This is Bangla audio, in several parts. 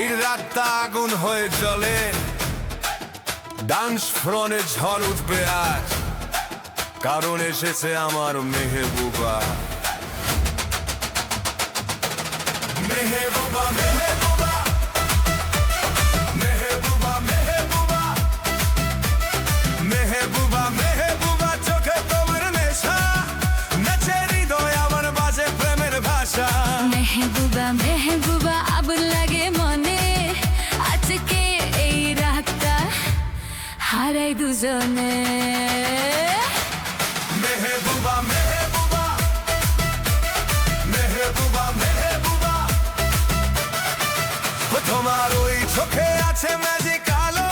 এই রাতটা আগুন হয়ে জ্বলে, ডান্স ফ্লোরে ঝড় উঠবে আজ, কারণ এসেছে আমার মেহবুবা। মেহবুবা মেহবুবা মেহবুবা মেহবুবা মেহবুবা মেহবুবা, চোখে তোমার নেশা, নাচে হৃদয় আমার বাজে প্রেমের ভাষা। মেহবুবা মেহবুবা আগুন লাগে মনে, আজকে এই রাতটা হারাই দুজনে। মেহবুবা মেহবুবা মেহবুবা মেহবুবা, তোমার ওই চোখে আছে ম্যাজিক আলো,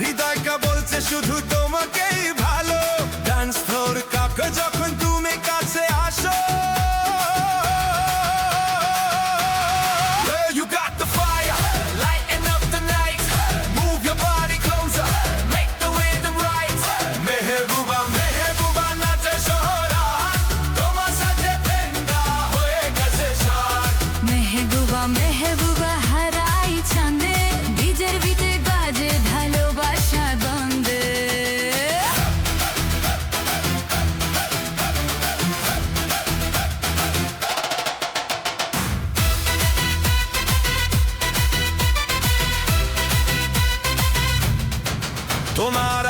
হৃদয়টা বলছে শুধু তোমাকেই ভালো। ডান্স ফ্লোর কাঁপে যখন তুমি কাছে আসো। You got the fire, lighten up the night, move your body closer, make the rhythm right. Mehbooba Mehbooba নাচে শহরাত, তোমার সাথে প্রেমটা হয়ে গেছে সাথ। মেহবুবা মেহবুবা হারাই চাঁদে, ডিজের বিটে বাজে ভালোবাসা দ্বন্দ্বে। তোমার